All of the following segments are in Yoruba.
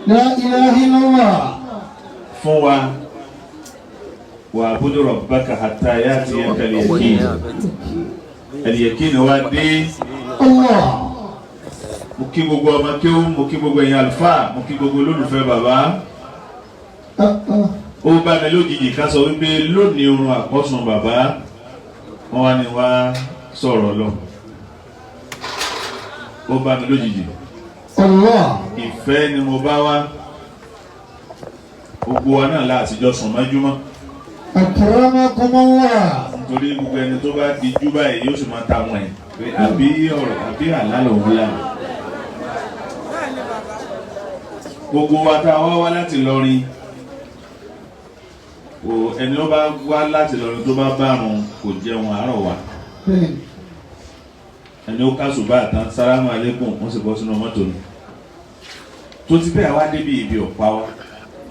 La ilaha illallah. fún wa wa'budu rabbaka hatta ya'tiyaka al-yaqin. Al-yaqin wa dé. Allah. Mo kí gbogbo ọmọ kéwú, mo kí gbogbo ẹ̀yin àlùfáà, mo kí gbogbo olólùfẹ́ bàbá. Ó bá mi lójijì ká sọ wípé lónìí orun àkọ́sùn bàbá wọ́n wá ní wá sọ̀rọ̀ lọ. Ó bá mi lójijì. Allah. Ìfẹ́ ni mo bá wá. Gbogbo wa náà láàtijọ́ sùn mọ́júmọ́. Akramakumullah. Nítorí gbogbo ẹni tó bá di jú báyìí yóò sì máa ta wọn ẹ̀ pé àbí ọ̀rọ̀ àbí àlá lòun lá. Gbogbo wa tá a wá láti lọrin ẹni ó bá wá láti lọrin tó bá bárun kò jẹun àárọ̀ wa. Ẹni ó ká ṣùgbọ́n àtàn sálámù alékùn wọ́n sì bọ́ sínú mọ́tò ni. Tó ti bẹ́ẹ̀ wá débi ibi ọ̀pá wa.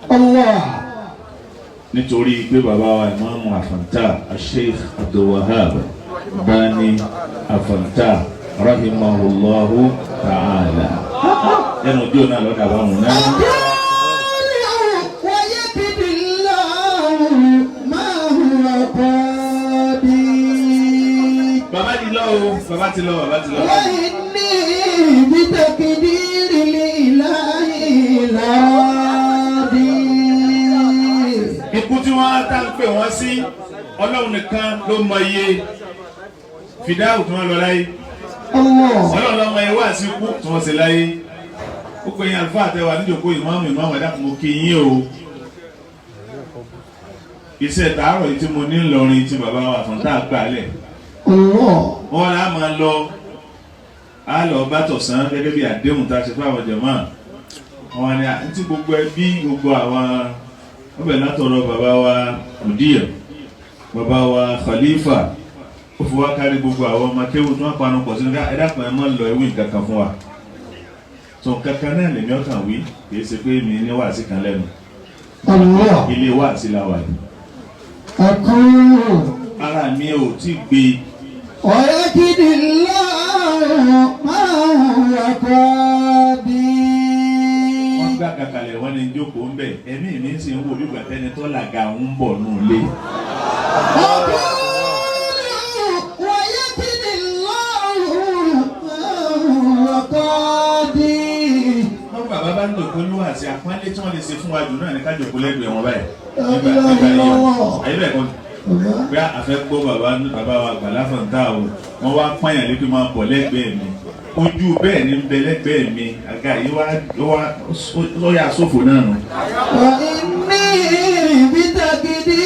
Allah. Nítorí pé bàbá wa Ìmáàmù Afonta Sheikh Abdul Bani Afonta rahimahullahu ta'ala. Ẹnu ojú náà lọ́dà bá wọn náà. Bàbá ti lọ o, bàbá ti lọ, bàbá ti lọ. Ikú tí wọ́n tá ń pè wọ́n sí Ọlọ́run nìkan ló mọ iye fìdáhù tí wọ́n lọ láyé. Ọlọ́run ló mọ iye wá sí ikú tí wọ́n sì láyé. Ó pe yín àlùfáà àtẹwà níjòkó ìmáàmù ẹ̀dá kan mo kí yín o. Iṣẹ́ tààrọ̀ yìí tí mo ní Ìlọrin tí bàbá wa Afonta gbà lẹ̀. Wọ́n lá máa lọ bá tọ̀sán gẹ́gẹ́ bí àdéhùn tá a ṣe fún àwọn jàmáà. Wọ́n ní àti gbogbo ẹbí gbogbo àwọn wọ́n bẹ̀ látọ̀rọ̀ bàbá wa Mudir, bàbá wa Khalifa, ó fi wá kárí gbogbo àwọn ọmọ kéwù tí wọ́n panu pọ̀ sínú ẹ̀dá kan ẹ̀ máa lọ ewì kankan fún wa. Tó kankan náà lèmi ọkàn wí kì í ṣe pé mi ní wàásì kan lẹ́nu. Ilé wàásì la wà yìí. Ara mi ò tí gbé. Ọ̀rẹ́ kìdí lọ́rùn máa ń wọ̀kọ́ bí. Wọ́n gbá kàkàlẹ̀ wọ́n ní jókòó ń bẹ̀. Ẹ̀mí mi sì ń wò bí gbàtẹ́ni tó làgà ń bọ̀ nù lé. Ọ̀rẹ́ kìdí lọ́rùn máa ń wọ̀kọ́ bí. Wọ́n bàbá bá ń jòkó ní wàásì àpọ́nlé tí wọ́n lè ṣe fún wa jù náà ní ká jòkó lẹ́gbẹ̀ẹ́ wọn báyìí. Nígbà yìí ayé bẹ́ẹ̀ kan bí a fẹ́ gbọ́ bàbá wa Àgbàlá Afonta o wọ́n wá pààyàn lékè máa bọ̀ lẹ́gbẹ̀ẹ́ mi ojú bẹ́ẹ̀ ni ń bẹ lẹ́gbẹ̀ẹ́ mi àga yìí wá sọ́yà sófò náà nù. Ní ibi tàgídí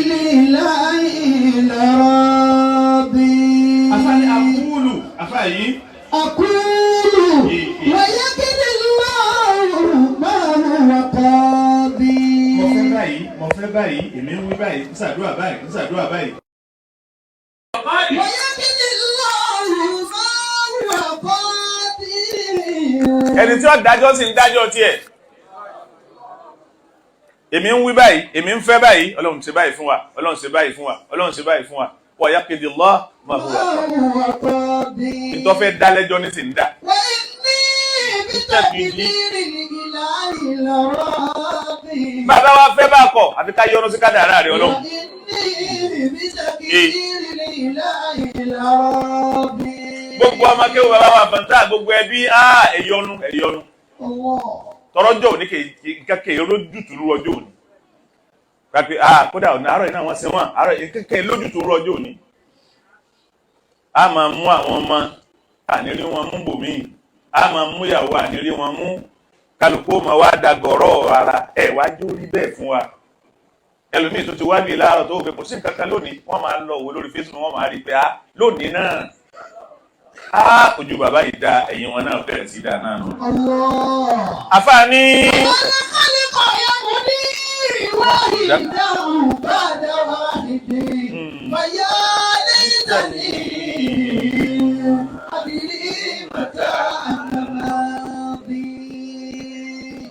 lílá ìlọrọ̀ bí. Afáyí akúlù afáyí. Akúlù wáyé kéde lọ́rùn máa ń wọ̀kọ́ bí. Mo fẹ́ báyìí, èmi ń wí báyìí, ń ṣàdúrà báyìí, ń ṣàdúrà báyìí. Wáyé kéde lọ́rùn máa ń wọ̀kọ́ bí. Ẹni tí ó dájọ́ sì ń dájọ́ tiẹ̀. Èmi ń wí báyìí, èmi ń fẹ́ báyìí, Ọlọ́run ṣe báyìí fún wa, Ọlọ́run ṣe báyìí fún wa, Ọlọ́run ṣe báyìí fún wa. Wáyé kéde lọ́ máa fún wa. Ìtọ́fẹ́ dá lẹ́jọ́ ní sì ń dá. Bàbá wa fẹ́ bá kọ̀ àfi ká yọ́nú sí kádàrá rẹ̀ Ọlọ́run. Gbogbo ọmọ kéwù bàbá wa Afonta gbogbo ẹbí ẹ̀yọnu. Tọrọjọ́ òní kẹ̀kẹ́ lójútùú ọjọ́ òní. Pàpẹ́ kódà ọ̀nà àárọ̀ iná wọn sẹ́wọ̀n àárọ̀ kẹ̀kẹ́ lójútùú ọjọ́ òní. A máa mú àwọn ọmọ ànírí wọn mú bòmíì. A máa mú ìyàwó ànírí wọn mú. Kálukú ma wá dagọ̀rọ̀ ara wájú rí bẹ́ẹ̀ fún wa. Ẹlòmíì tó ti wá bí láàárọ̀ tó fẹ́ kò sí nǹkan kan lónìí wọ́n máa lọ wò lórí Facebook wọ́n máa rí pé lónìí náà ojú bàbá yìí dá ẹ̀yìn wọn náà bẹ̀rẹ̀ sí dá náà nù. Àfààní.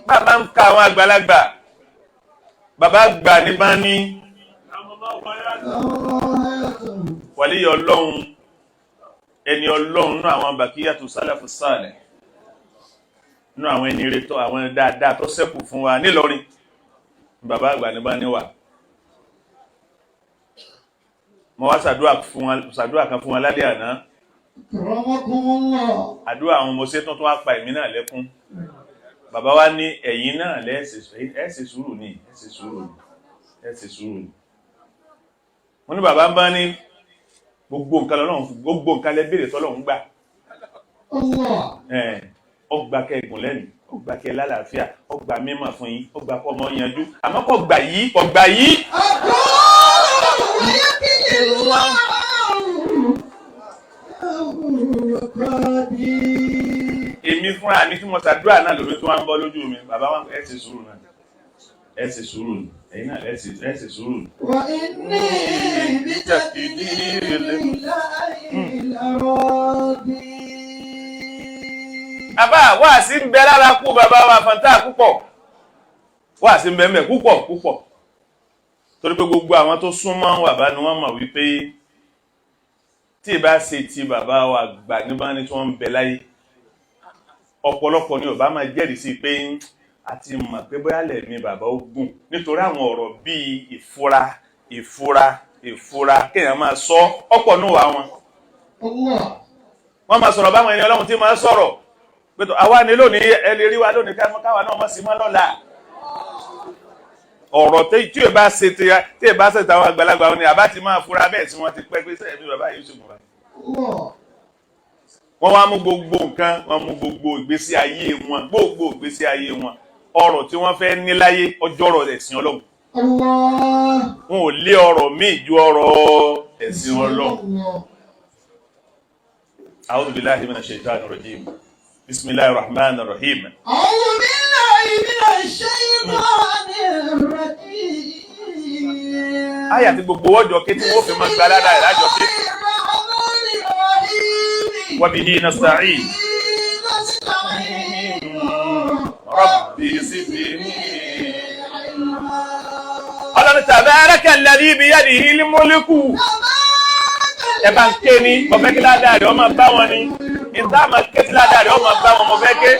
Bàbá ń ka àwọn àgbàlagbà bàbá gbà ní bá ní wàlíyà Ọlọ́run ẹni Ọlọ́run náà àwọn bàkíyàtù sálàfù sálẹ̀ nínú àwọn ẹni rere tó àwọn dáadáa tó ṣẹ́kù fún wa nílọrin bàbá àgbà ní bá níwà mo wá ṣàdúrà kan fún wa lálẹ́ àná àdúrà àwọn ọmọ ṣe tó wá pa èmi náà lẹ́kún bàbá wa ní ẹ̀yin náà lẹ́ẹ̀ṣẹ̀ sùúrù ní ẹ̀ṣẹ̀ sùúrù ní wọ́n ní bàbá ń bá ní gbogbo nǹkan lẹ́bẹ̀rẹ̀ tọ́lọ́run gbà ọgbà kẹgùn lẹ́nu ọgbà kẹ lálàáfíà ọgbà mímọ̀ fún yín ọgbà kọ mọ́ yanjú àmọ́ kọgbà yìí èmi fúnra mi tí mo ṣàdúrà náà lórí tó wá ń bọ́ lójú mi bàbá wọn ẹ ṣe sùúrù náà ẹ ṣe sùúrù ní ẹ̀yin náà ẹ ṣe sùúrù ní. wà ní ìbíjàkìdí àbá wà sí ń bẹ lára kú bàbá wa Afonta púpọ̀ wà sí ń bẹ mẹ́ púpọ̀ torí pé gbogbo àwọn tó súnmọ́ bàbá ni wọ́n mọ̀ wípé tí ì bá ṣe ti bàbá wa gbà níbá ní tí wọ́n ń bẹ láyé ọ̀pọ̀lọpọ̀ ni ọba máa jẹ́rìí sí pé a ti mọ̀ pé bóyá lẹ̀mí bàbá ó gùn nítorí àwọn ọ̀rọ̀ bíi ìfura kéèyàn máa sọ ọ̀pọ̀ nù wá wọn. wọ́n máa sọ̀rọ̀ báwọn ẹni ọlọ́run tí máa sọ̀rọ̀ pé àwa ni lónìí ẹ lè rí wa lónìí káwa náà mọ̀ sí mọ́ lọ́la. ọ̀rọ̀ tí ì bá ṣe tàwọn àgbàlagbà wọn ni àbá ti máa fura bẹ́ẹ̀ tí wọ́n ti pẹ́ pé sẹ́yìn bí bàbá yìí ṣùgbọ́n wọ́n wá mú gbogbo nǹkan wọ́n mú gbogbo ìgbésí ayé wọn ọ̀rọ̀ tí wọ́n fẹ́ ní láyé ọjọ́ ọ̀rọ̀ ẹ̀sìn ọlọ́run wọn ò lé ọ̀rọ̀ míì ju ọ̀rọ̀ ẹ̀sìn ọlọ́run. A'udhu billahi minash shaitanir rajim. Bismillahir rahmanir rahim. A'udhu billahi minash shaitanir rajim. Àyà tí gbogbo ọjọ́ ké tí wọ́n fi máa gba aládàá ẹ̀ lájọ ké. Wa bihi nasta'in. Rabbi zidni ilma. Ọlọ́run tabaraka alladhi biyadihil mulku. Ẹ bá ń ké ní ọ̀fẹ́ kí ládàá rẹ̀ ọmọ bá wọn ní. Ìta àmọ́ ké tí ládàá rẹ̀ ọmọ bá wọn mọ̀ fẹ́ ké.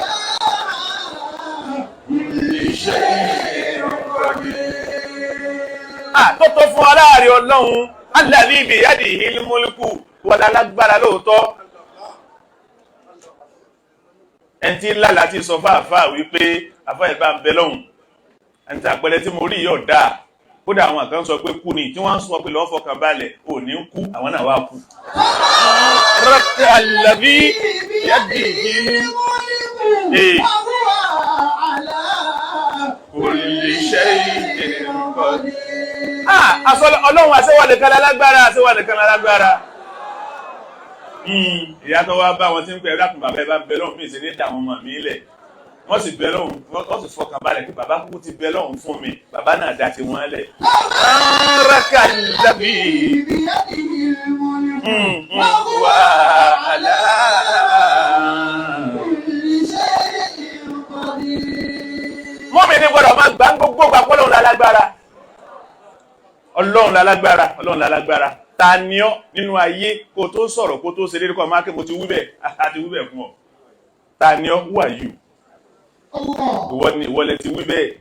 Tó tó fún aláàrí ọlọ́run alladhi biyadihil mulku wọ́n lálágbára lóòótọ́. Ẹni tí lálàá ti sọ fáàfáà wípé àfáà ìbá ń bẹ lọ́hùn ẹni tí àpẹẹrẹ tí mo rí yóò dáa kódà àwọn kan sọ pé kú ni tí wọ́n sọ pé lọ́ọ́ fọkàn balẹ̀ ò ní kú àwọn náà wá kú. rọ́pẹ́ alladhi biyadihil kulli shay'in qadir. Ọlọ́run àṣẹwà nìkan lálágbára. Ìyá tó wá bá wọn tí ń pẹ́ lákùn bàbá ẹ bá bẹ lọ́hùn mí ṣe ní dàwọn ọmọ mi lẹ̀ wọ́n sì bẹ lọ́hùn wọ́n sì fọkàn balẹ̀ pé bàbá kúkú ti bẹ lọ́hùn fún mi bàbá náà dá ti wọ́n lẹ̀. Raka labi wà á mọ́mí ní gbọ́dọ̀ máa gbá gbogbo gbàgbọ́ Ọlọ́run lálágbára. Ta ni ọ́ nínú ayé kó tó sọ̀rọ̀ kó tó ṣe dédé kọ́ máa kí mo ti wí bẹ́ẹ̀ àti wí bẹ́ẹ̀ fún ọ. Ta ni ọ́ who are you? Ìwọ lẹ ti wí bẹ́ẹ̀.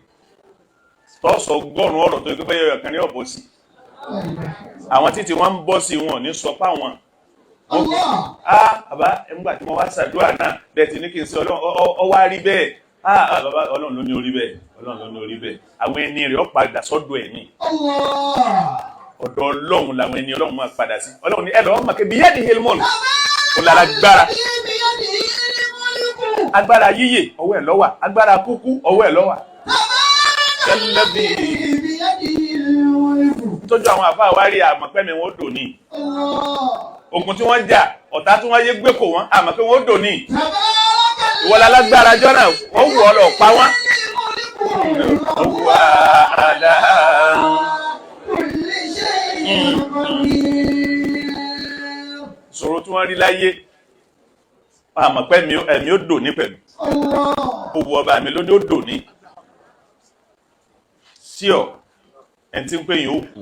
Tọ́sọ̀ gọ́rùn ọ̀rọ̀ tó gbé bẹ́ẹ̀ ọ̀kan ní ọ̀bọ̀ sí. Àwọn títí wọ́n ń bọ́ sí wọn ní sọ pa wọn. Bàbá nígbà tí mo wá ṣàdúrà náà bẹ́ẹ̀ ti ní kí n ṣe ọ wá rí bẹ́ẹ̀. Bàbá Ọlọ́run ló ní orí bẹ́ẹ̀. Àwọn ẹni rẹ̀ ó padà sọ́dọ̀ ẹ̀ ní. Ọ̀dọ̀ Ọlọ́run làwọn ẹni Ọlọ́run máa padà sí. Ọlọ́run ní ẹlọ́wọ́ máa ké biyadihil mulk. Ó lálágbára. Agbára yíyè ọwọ́ ẹ̀ ló wà. Agbára kúkú ọwọ́ ẹ̀ ló wà. Tójú àwọn àfáà wá rí àmọ̀pẹ́mi wọn ó dò ní. Ogun tí wọ́n jà ọ̀tá tí wọ́n yé gbé kò wọ́n àmọ̀pẹ́ wọn ó dò ní. Ìwọ lálágbára jọ́nà wọ́n wù ọ́ lọ pa wọ́n. Sọ̀rọ̀ tí wọ́n rí láyé àmọ̀pẹ́ ẹ̀mí ó dò ní pẹ̀lú. Owó ọba mi ló ní ó dò ní. Sí ọ̀ ẹni tí ń pè yín ó kú.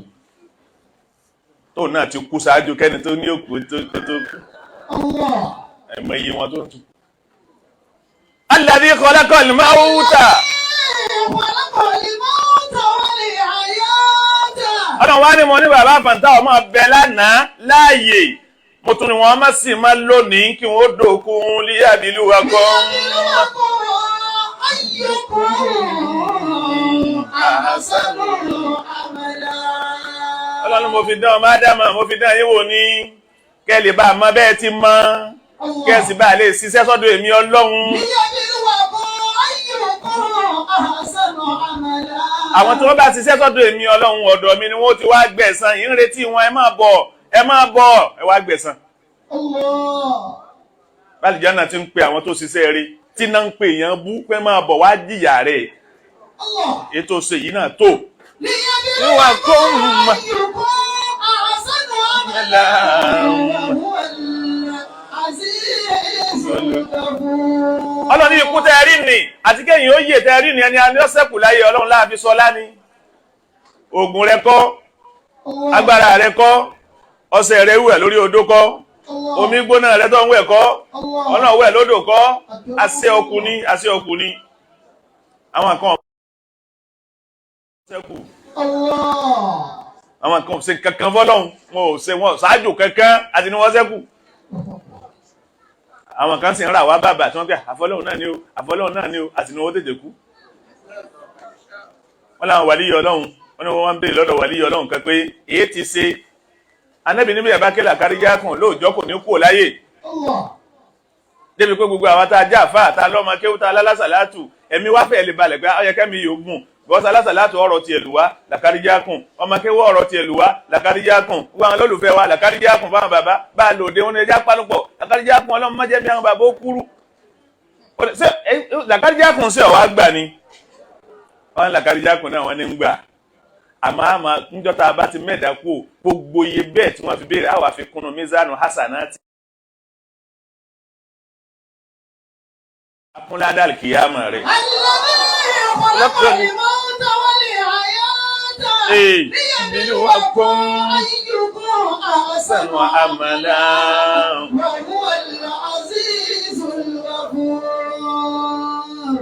Tó náà ti kú ṣáájú kẹ́ni tó ní òkú tó kú. Ẹ̀mọ iye wọn tó tù. alladhi khalaqal mauta. Ọlọ́run wá ní mo ní bàbá Àfọ̀ntá ọmọ ọbẹ̀ lánàá láàyè mo tún ní wọn má sì má lónìí kí wọ́n dòkun líyàbílú wa kan. Ọlọ́run mo fi dán ọmọ Ádámà mo fi dán yín wò ní kẹ́lì bá mọ bẹ́ẹ̀ ti mọ kẹ́sì bá lè ṣiṣẹ́ sọ́dọ̀ èmi Ọlọ́run. Àwọn tí wọ́n bá ṣiṣẹ́ sọ́dọ̀ èmi Ọlọ́run ọ̀dọ̀ mi ni wọ́n ti wá gbẹ̀san yìí ń retí wọn ẹ máa bọ̀ ẹ wá gbẹ̀san. Báàlì jọ́nà ti ń pe àwọn tó ṣiṣẹ́ rí tí náà ń pe èèyàn bú pé máa bọ̀ wá jìyà rẹ̀ ètò ṣe yìí náà tó. Níwà kó mọ̀ Ọlọ́run ikú tẹ́rí nì àti kéyìn ó yè tẹ́rí nì ẹni a ní ọ́sẹ̀kù láyé Ọlọ́run láàfin sọlá ní ogun rẹ kọ́ agbára rẹ kọ́ ọṣẹ rẹ wẹ̀ lórí odó kọ́ omi gbóná rẹ tó ń wẹ̀ kọ́ Ọlọ́run wẹ̀ lódò kọ́ àṣẹ ọkùnrin àwọn kan ṣẹ́kù àwọn kan ṣe kankan fọ́lọ́run wọn ò ṣáájú kankan àti ní wọ́n ṣẹ́kù àwọn kan sì ń rà wá bàbà tí wọ́n pẹ́ àfọlọ́hun náà ni ó àti ní owó tètè kú wọ́n láwọn wàlíyọ Ọlọ́run wọ́n ní wọ́n wá ń bèèrè lọ́dọ̀ wàlíyọ Ọlọ́run kan pé èyí ti ṣe Ànábì níbi ìyàbákẹ́lẹ̀ àkáríjá kan lóòjọ́ kò ní kúrò láyé débi pé gbogbo àwọn tá a já àfáà tá a lọ́mọ kéwú tá a lálásàlátù ẹ̀mí wá fẹ́ lè balẹ̀ pé ọyẹ́kẹ́mi yóò gùn bọ́sà lásàlátù ọ̀rọ̀ ti ẹ̀lú wá làkáríjá kùn ọmọ kéwú ọ̀rọ̀ ti ẹ̀lú wá làkáríjá kùn gbogbo àwọn olólùfẹ́ wa làkáríjá kùn fáwọn bàbá bá a lòdì wọn ní ẹjá pálùpọ̀ làkáríjá kùn Ọlọ́run má jẹ́ bí àwọn bàbá ó kúrú làkáríjá kùn sí ọ̀wá gbà ni wọn làkáríjá kùn náà wọn ní ń gbà àmọ́ níjọ́ta bá ti mẹ́ẹ̀dá kú gbogbo iye bẹ́ẹ̀ tí wọ́n fi béèrè àwọn àfikún mizanu hasanati akúnládàl kìyàmà rẹ̀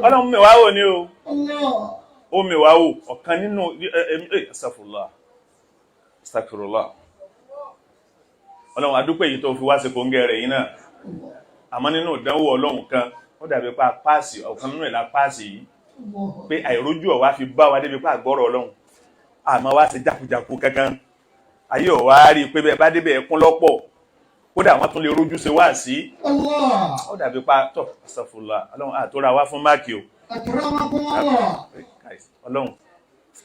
Ọlọ́run mẹ́wàá wò ní o ó mẹ́wàá wò ọ̀kan nínú astaghfirullah Ọlọ́run adúpẹ́ yìí tó fi wá sí kóńgẹ́ rẹ̀ yìí náà àmọ́ nínú ìdánwò Ọlọ́run kan ó dàbí pa páàsì ọ̀kan nínú ìlà páàsì yìí pé àìrójú ọ̀wá fi bá wa débi pa àgbọ́rọ̀ Ọlọ́run àmọ́ wá sí jákujàku kankan ayé ọ̀wá rí pé bẹ́ẹ̀ bá débẹ̀ ẹkún lọ́pọ̀ kódà wọ́n tún lè rójú ṣe wá sí ó dàbí pa tọ́ astaghfirullah Ọlọ́run àtọ́ra wá fún máàkì o Ọlọ́run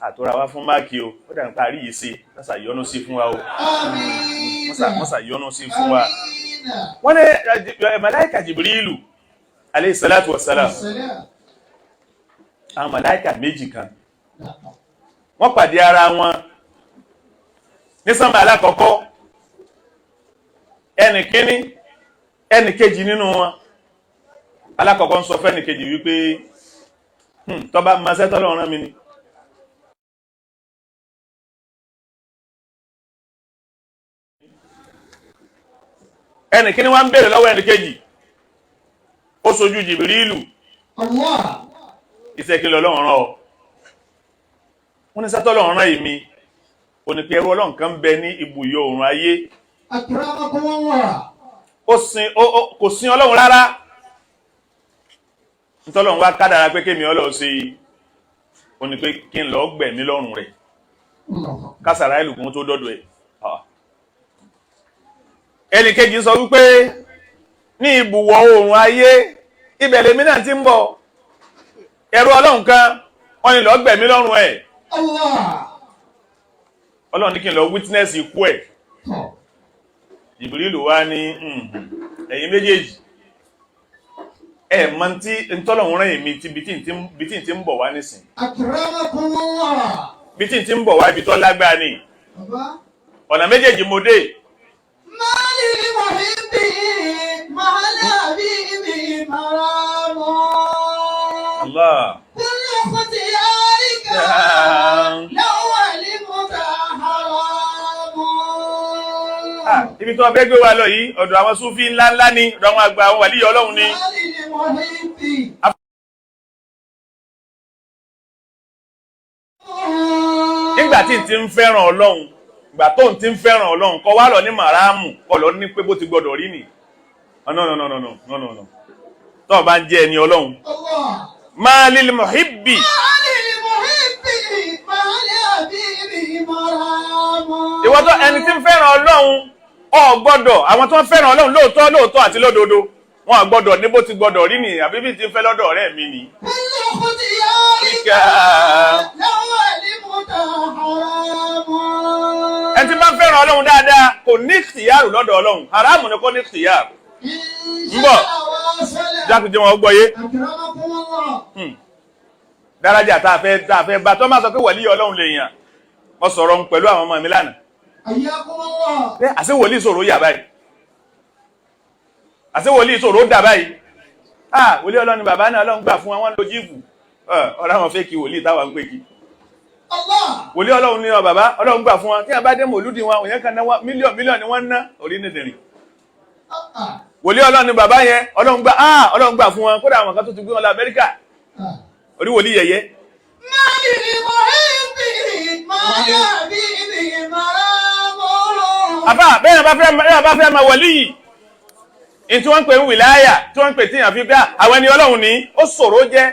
àtọ́ra wá fún máàkì o ó dàbí pa àrí yìí sí mọ́sà yọ́nú sí fún wa o mọ́sà yọ́nú sí fún wa wọ́n ní màláìkà Jibrilu alayhi salatu wassalam àwọn màláìkà méjì kan wọ́n pàdé ara wọn ní sánmà alákọ̀ọ́kọ́ ẹnìkíní ẹnìkejì nínú wọn alákọ̀ọ́kọ́ ń sọ fẹ́ ẹnìkejì wípé tó bá máa ṣẹ́ tọ́lọ́run rán mi ni ẹnìkíní wá ń bèèrè lọ́wọ́ ẹnìkejì ó sojú Jibrilu ìṣẹ́kìlọ̀ Ọlọ́run rán ọ wọ́n ní sátọ́lọ́run rán èmi onípe ẹrú Ọlọ́run kan bẹ ní ibùyọ oòrùn ayé kò sin Ọlọ́run rárá nítọ́lọ́run wá kádàrá pé kémi Ọlọ́run sí onípe kí n lọ gbẹ̀mí lọ́rùn rẹ̀ kásàrá ìlùkún tó dọ́dọ̀ ẹ̀ ẹnìkejì sọ wípé ní ibùwọ̀ oòrùn ayé ibẹ̀ lèmi náà ti ń bọ̀ ẹrú Ọlọ́run kan wọ́n ní lọ gbẹ̀mí lọ́rùn ẹ̀ Ọlọ́run ní kí n lọ witness ikú ẹ̀ Jibrilu wá ní ẹ̀yin méjèèjì mọ̀ tí ntọ́lọ́run rán èmi tí bí tí ń bọ̀ wá nísìn bí tí ń bọ̀ wá ibi tó lágbára ní ọ̀nà méjèèjì mo dé Allah ibi tó fẹ́ gbé wa lọ yìí ọ̀dọ̀ àwọn Súfí ńláńlá ni ọ̀dọ̀ àwọn àgbà àwọn wàlíyọ̀ Ọlọ́run ni nígbà tí n ti ń fẹ́ràn Ọlọ́run ìgbà tó ń ti ń fẹ́ràn Ọlọ́run kọ́ wá lọ ní màráàmù kọ́ lọ ní pé bó ti gbọdọ̀ rí nì no tó bá ń jẹ́ ẹni Ọlọ́run máa lil muhibbi ìwọ tó ẹni tí ń fẹ́ràn Ọlọ́run ó gbọ́dọ̀ àwọn tó ń fẹ́ràn Ọlọ́run lóòótọ́ àti lódodo wọn à gbọ́dọ̀ ní bó ti gbọ́dọ̀ rí nì àbí bí ti ń fẹ́ lọ́dọ̀ ọ̀rẹ́ mi ni. ẹni tí bá ń fẹ́ràn Ọlọ́run dáadáa kò ní ìtìyàrù lọ́dọ̀ Ọlọ́run haramu ni kò ní ìtìyàrù. ń bọ̀ jákèjì wọn gbọ́yé dárájà tá a fẹ́ bá tó máa sọ pé wàlíì Ọlọ́run lè yàn mo sọ̀rọ̀ pẹ̀lú àwọn ọmọ mi lánàá àṣẹ wòlíì sọ̀rọ̀ yà báyìí àṣẹ wòlíì sọ̀rọ̀ dà báyìí wòlíì Ọlọ́run ni bàbá náà Ọlọ́run gbà fún wọn lo jíìfù ọ̀rọ̀ àwọn fẹ́ kí wòlíì táwa ń pè kí wòlíì Ọlọ́run ni bàbá Ọlọ́run gbà fún wọn tí a bá dé mòlúdì wọn òyìn kan náà mílíọ̀nù ni wọ́n ná orí nìdìrín wòlíì Ọlọ́run ni bàbá yẹn Ọlọ́run gbà fún wọn kódà àwọn kan tó ti gbé wọn lọ Amẹ́ríkà orí wòlíì yẹyẹ. àbá bẹ́ẹ̀ bá fẹ́ máa wọlé yìí in tí wọ́n ń pè ń wìláyà tí wọ́n ń pè tí yàn fi pé àwọn ẹni Ọlọ́run ní ó ṣòro jẹ́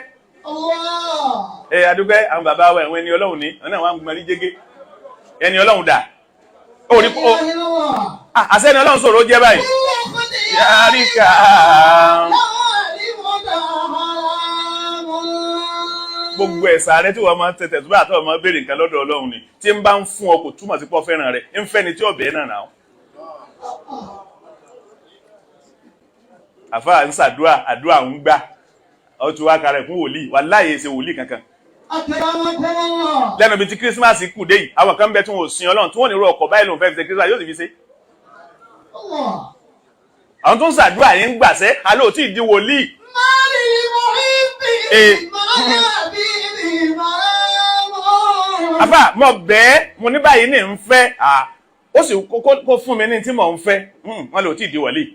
adúgbẹ́ àwọn bàbá wa ẹ̀wọ̀n ẹni Ọlọ́run ní ọ̀nà àwọn agbọ̀nrí jẹ́gẹ́ ẹni Ọlọ́run dà àṣẹ ẹni Ọlọ́run ṣòro jẹ́ báyìí yàríkà gbogbo ẹ̀sà rẹ tí wọ́n máa ń tẹ̀tẹ̀ tó bá àtọ́ ọmọ béèrè nǹkan lọ́dọ̀ Ọlọ́run ni tí ń bá ń fún ọ kò túmọ̀ sí pọ́ fẹ́ràn rẹ̀ ń fẹ́ ni tí ọ̀bẹ náà náà àfáà ń ṣàdúrà àdúrà ń gbà ọ tún wá kárẹ̀ fún wòlíì wà láàyè ṣe wòlíì kankan lẹ́nu bí ti kírísímàsì kù dé yìí àwọn kan bẹ tí wọn ò sin Ọlọ́run tí wọ́n ní irú ọkọ̀ báyìí lòun fẹ́ fi ṣe kírísímàsì yóò sì fi ṣe àwọn tó ń ṣàdúrà yìí ń gbàṣẹ́ alóò tí ì di wòlíì àfà mo bẹ́ẹ̀ mo ní báyìí ní ń fẹ́ ó sì kó fún mi ní tí mò ń fẹ́ wọn lò tí ì di wòlíì.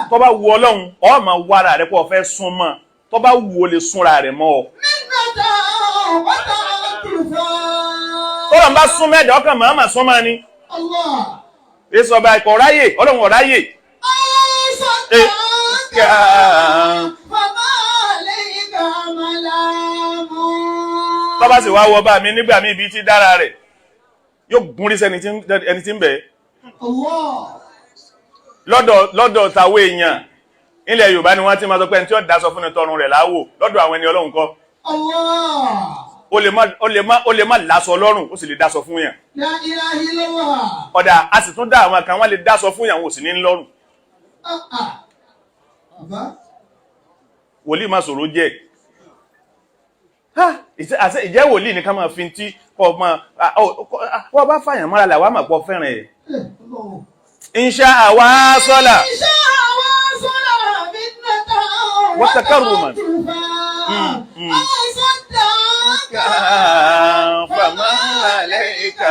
tó bá wu Ọlọ́run ọ máa wá ara rẹ pé ọ fẹ́ sún mọ́ tó bá wu o lè súnra rẹ̀ mọ́ ọ. tọ́lọ̀ ń bá sún mẹ́jọ ọkàn màmá sún mọ́ ni. èso ọba ẹ̀kọ́ ráyè Ọlọ́run ọ̀ráyè. tọ́ba sì wá wọ bá mi nígbà mí ibi tí dára rẹ̀ yóò gún rí sẹ́ni ẹni tí ń bẹ̀. lọ́dọ̀ tàwé èèyàn ilẹ̀ Yorùbá ni wọ́n ti máa sọ pé ẹni tí ó dáṣọ fún ni tọrùn rẹ̀ láwò lọ́dọ̀ àwọn ẹni Ọlọ́run kọ́ ó lè má láṣọ lọ́rùn ó sì lè dáṣọ fún yàn. ọ̀dà a sì tún dá àwọn kan wọ́n lè dáṣọ fún yàn wò sí ní lọ́rùn. wòlíì má sọ̀rọ̀ jẹ́ ìjẹ́ wòlíì ní ká máa fi tí kọ́ bá fàyàn mọ́ra làwọn àmà pọ̀ fẹ́ràn ẹ̀. insha Allah sọ́là watakarruman fama alayka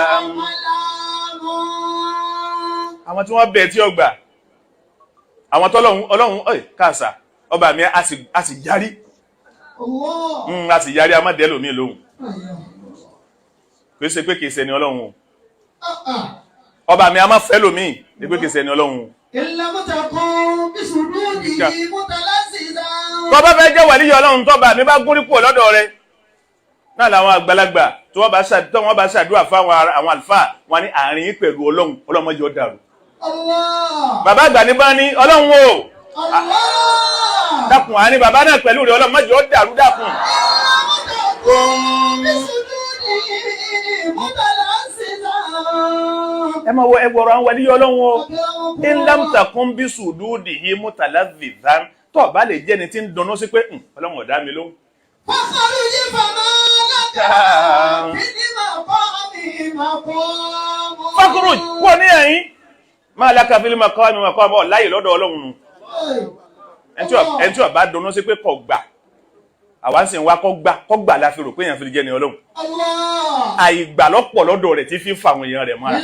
àwọn tí wọ́n bẹ̀ tí ó gbà àwọn tọ́lọ́run káàsà ọba mi a sì járí a sì járí a má dẹ́ lómi lóhun kìí ṣe pé kìí ṣe ni Ọlọ́run o ọba mi a má fẹ́ lómi ní pé kìí ṣe ni Ọlọ́run o. tó bá fẹ́ jẹ́ wàlíyí Ọlọ́run tọ́ba mi bá gúnrí kúrò lọ́dọ̀ rẹ̀ náà làwọn àgbàlagbà tí wọ́n bá ṣàdúrà fáwọn àwọn àlùfáà wọn ní àárín pẹ̀lú Ọlọ́run ọlọ́mọdé ó dàrú. bàbá àgbà ní bá ní Ọlọ́run o dákun àárín bàbá náà pẹ̀lú rẹ̀ ọlọ́mọdé ó dàrú dákun. ẹ máa wọ ẹgbọ̀rọ̀ àwọn wàlíyí Ọlọ́run o in lam takun bi sududihi mutaladhidhan tó bá lè jẹ́ ni tí ń dunnú sí pé Ọlọ́run ọ̀dá mi lóhùn. Fákúrùj wọ́n ní ẹ̀yìn máa lákà fílí makọ́ mi makọ́ ọmọ láyè lọ́dọ̀ Ọlọ́run nù. ẹni tí ó bá dunnú sí pé kò gbà àwa ń sìn wá kọ́ gbà láfi rò pé èèyàn fi lè jẹ́ ni Ọlọ́run. àìgbà lọ́pọ̀ lọ́dọ̀ rẹ̀ tí fi fa àwọn èèyàn rẹ̀ mọ́ra.